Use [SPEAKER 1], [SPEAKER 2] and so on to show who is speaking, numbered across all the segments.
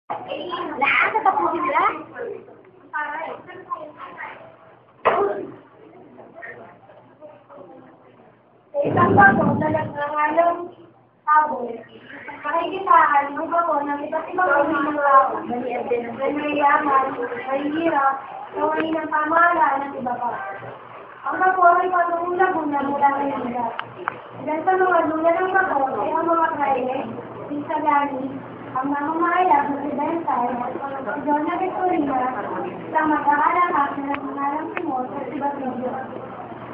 [SPEAKER 1] Nasa pa po sila? Sa isang bago, talagang habol. Makikitaan mo ba po ng iba't ibang uri ng tao? May mayaman, may hirap, may ng pamahalaan at iba pa. Ang bago ay patulang muna mula ng hirap. Dahil sa mga lula ng bago ay ang mga kaile, Isagani, ang mamamahayag ng Presidentay, si Donna Victorina, sa mag-aalakak na nagmangalang Timor sa Sibagyo.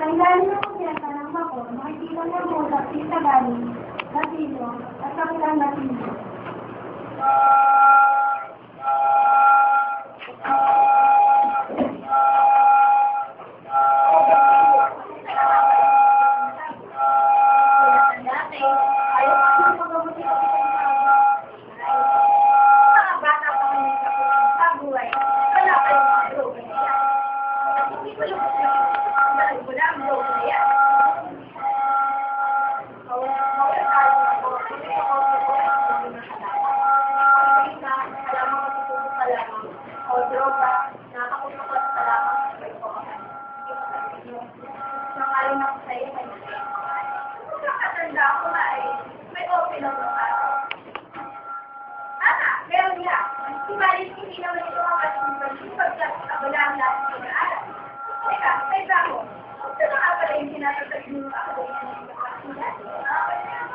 [SPEAKER 1] Sa ilalim ng kumpiyansa ng bako, makikita niya mo sa Isagani, Basilio, at Kapitan Basilio.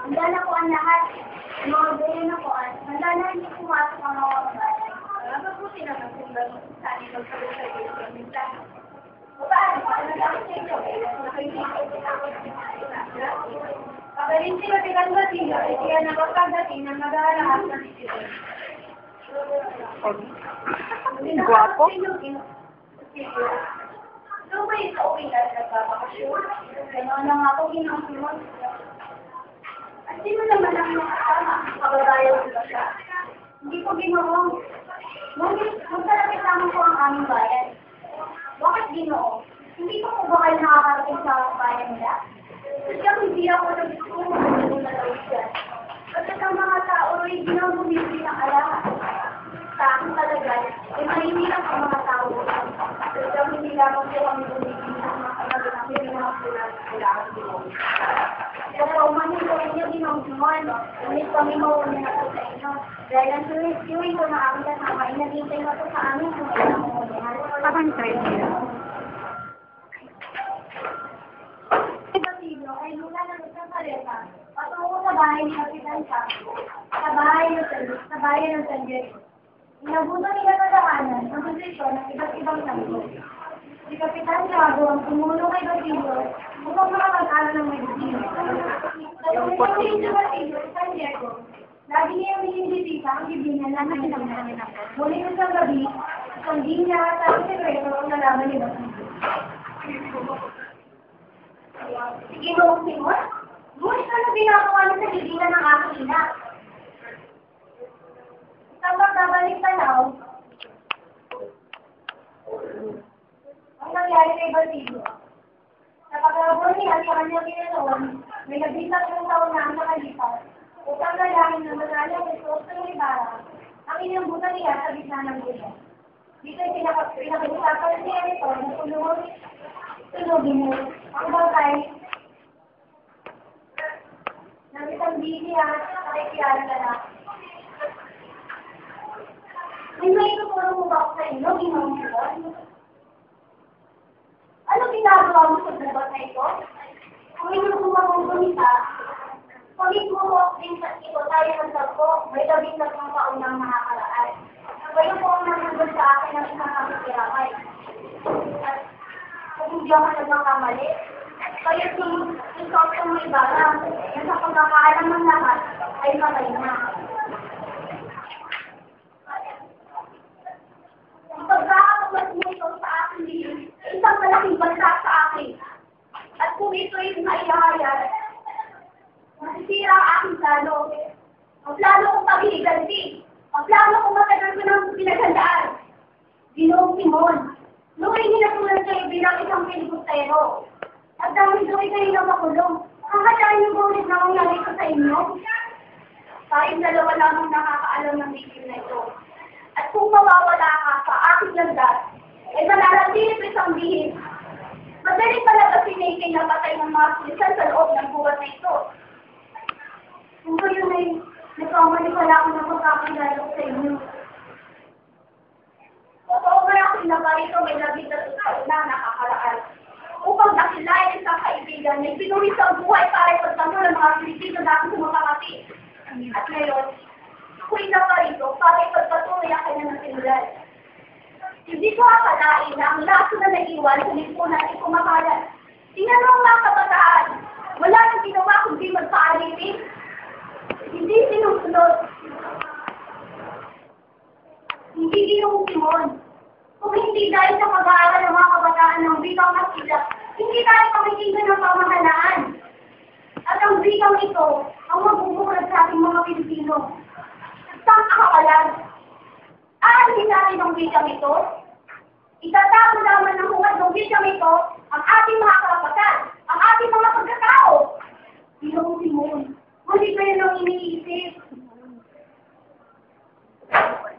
[SPEAKER 1] Handa na po ang lahat. Mga na po at handa na hindi pumasok ang mga kabayan. Mabuti naman kung gano'n sa akin magpapalagay kayo sa minsan. Paano? Paano lang sa inyo? Pagaling sila bilang Basilio, ay siya nakapagdating ng mag-aalahat ng sila.
[SPEAKER 2] Guwapo?
[SPEAKER 1] So, ba yung kauwi na nagpapakasyon? Gano'n lang ako ginagawa. At sino naman ang nakasama? Kababayan ko ba siya? Hindi ko ginoo. Magsalapit naman po ang aming bayan. Bakit ginoo? Hindi ko po ba kayo nakakarating sa bayan nila? Kasi hindi ako nagsusunod na lawis yan. Kasi ang mga tao ay ginagumili ng alaha. Sa akin talaga, ay mahihirap ang mga tao. Kasi hindi lamang po kami bumili ng mga pinagpapili ng mga kailangan ginoo. Pero umanin ko rin yung ginong-gingon. Ulit kami mawunin na po sa inyo. Dahil ang suwing ko na aking kasama, inagintay na po sa amin kung kailangan mo mawunin.
[SPEAKER 2] Parang trend nila.
[SPEAKER 1] Basilio ay mula na ng Sareta, patungo sa bahay ni Kapitan Chang, sa bayan ng San Diego. Inabuto nila sa daanan ang posisyon ng iba't ibang sanggol. Si Kapitan Tiago ang tumulong kay Basilio upang makapag-aral ng medisina. Sa tumulong si Basilio sa San Diego, lagi niya binibisita ang bibinan na namin. Ngunit sa gabi, hindi niya sa sekreto ang nalaman ni Basilio. Sige mo, Timor. Ngunit ano ginagawa niya sa bibinan ng aking ina? Sa pagbabalik tanaw, ang nangyari kay Basilio. Sa pagkabon niya sa kanyang ginanoon, may nabisat ng taon na ang nakalipas upang nalahin na manalo ng Kristo ng Ibarra ang inyambutan niya sa gitna ng gulo. Dito ay pinag-usapan niya nito na tunugin mo ang bangkay ng isang bili at nakikiyara na lang. May ituturo mo ba ako sa inyo, ginawang sila? Ano ginagawa mo sa dapat na ito? Kung ito kumamang gumita, pagit mo mo din sa ito tayo ng sarko, may labing na mga kaunang nakakaraan. Kayo po ang nangagod sa akin ng isang kakikiramay. At kung hindi ako nagkakamali, kayo si mo Ibarra, na sa pagkakaalam ng lahat ay patay na. Ang pagkakakas mo ito sa akin din, isang malaking banta sa akin. At kung ito ay maihahayag, masisira ang aking plano. Ang plano kong pag-iiganti. Ang plano kong matagal ko ng pinaghandaan. Ginoong Simon, noong hinatulan kayo bilang isang pilibustero. At dahil doon kayo na makulong, kakadaan niyo ba ulit na mangyari ko sa inyo? Tayong dalawa lamang nakakaalam ng video na ito. At kung mawawala ka sa aking landas, ay mananatili pa isang bihis. Madali pala ba siniking na patay ng mga pulisan sa loob ng buwan na ito? Kung kayo ay nagkamali pala ako ng pagkakilala ko sa inyo. Totoo nga ako na ito may labing na taon na nakakaraan. Upang nakilayan sa kaibigan, may pinuwi sa buhay para ipagtanto ng mga Pilipino natin sa mga kapatid. At ngayon, ako'y naparito para ipagpatuloy ang kanyang sinulan. Hindi ko akalain na ang laso na naiwan sa lipunan ay kumakalat. Tingnan mo ang mga kabataan. Wala nang ginawa kundi magpaalipin. Hindi sinusunod. Hindi ginusimon. Kung hindi dahil sa pag-aaral ng mga kabataan ng wikang masila, hindi tayo pakikinggan ng pamahalaan. At ang wikang ito, ang magbubukas sa ating mga Pilipino. Saan kakapalan? Aanin natin ang wikang ito? Itatago naman ng hungad ng wikang ito ang ating mga karapatan, ang ating mga pagkatao. Ginusimon. Hindi kayo nang iniisip.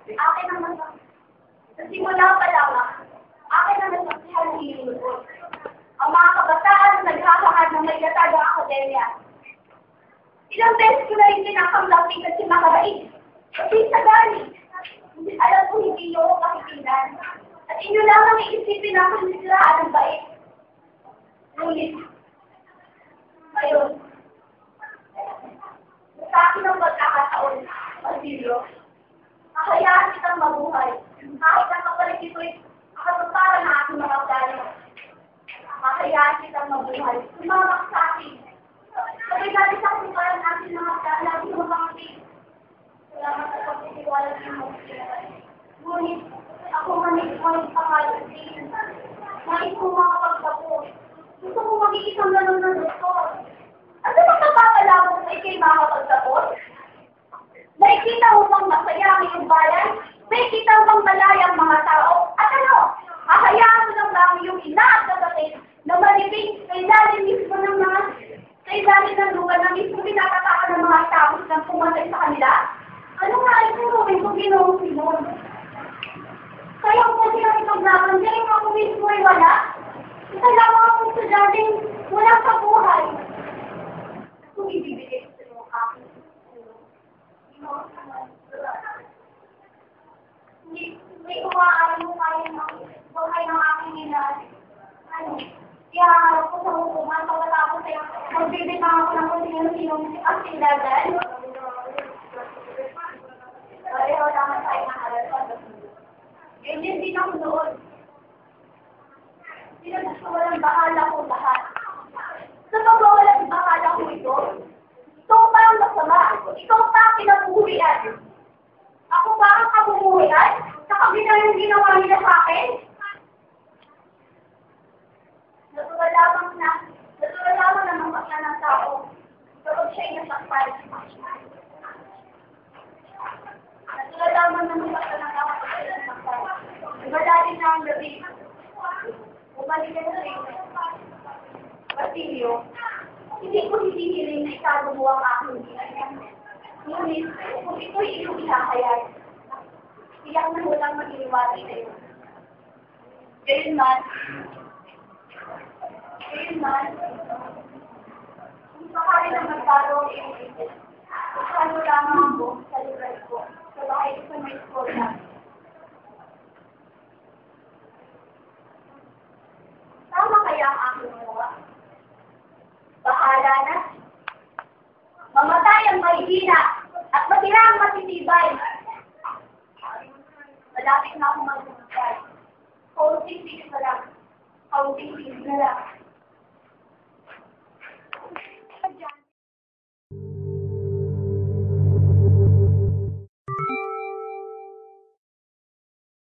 [SPEAKER 1] Akin naman sa simula pa lamang, akin naman sa hiling ko. Ang mga kabataan na naghahangad ng may gatag ng akademya. Ilang beses ko na rin pinakamlapit at simakaraig. Kasi sa gani, alam ko hindi nyo ako pakikinggan. At inyo lang ang iisipin na kanisiraan ng bait. Ngunit, ngayon, sa akin ang pagkakataon, Basilio, kakayaan kitang mabuhay. Kahit ang kapalit ito'y akatuparan na aking mga plano. Kakayaan kitang mabuhay. Tumamak sa akin. Sabay natin sa katuparan natin mga plano natin mga kapatid. Salamat sa pagtitiwala ng mga kapatid. Ngunit, ako manig pangalan din. Nais ko makapagtapos. Gusto ko maging isang ganun na doktor. Ano bang napapalabot sa ikay makapagtapos? Nakikita mo bang masaya ang iyong bayan? Nakikita mo bang malaya ang mga tao? At ano? Hahayaan mo lang ba ang iyong ina at kapatid na maliping sa ilalim mismo ng mga sa ilalim ng lugar na mismo pinatatakan ng mga tapos ng pumatay sa kanila? Ano nga ay turuin kung ginoong Simon? Kaya kung silang ipaglaban, galing ako mismo ay wala. Isa lamang akong estudyanteng walang kabuhay. Kung ibibigay ko sa iyo ang aking hindi kumaaari mo kaya ng buhay ng aking ina. Kaya harap ko sa hukuman pagkatapos ay magbibigay ako ng kung sino-sinong ang sindagan. Pareho naman tayo naharap. Ganyan din ako noon. Pinagkawalang bahala ko lahat. Sa pagkawalang bahala ko ito, ikaw pa ang masama. Ikaw pa ang kinabuhuyan. Ako ba ang kabuhuyan? Sa kabila yung ginawa nila sa akin? Natural lamang na mapakla ng tao. Pero siya'y nasakpan. Natural lamang na mapakla ng tao. Madali na ang gabi. Bumalik ka na rin. Basilio, hindi ko hinihiling na ikago mo ang aking ginagawa. Ngunit, kung ito'y iyong ihahayag, iyak na walang mag-iwalay sa iyo. Gayunman, kung sakali na magbago ang iyong isip, saan mo lamang ang buong sa libray ko, sa bahay ko sa may school na. Tama kaya ang aking mga? Bahala na. Mamatay ang mahihina at matira ang matitibay. Malapit na akong magbubuhay. Kaunting-tigis na lang.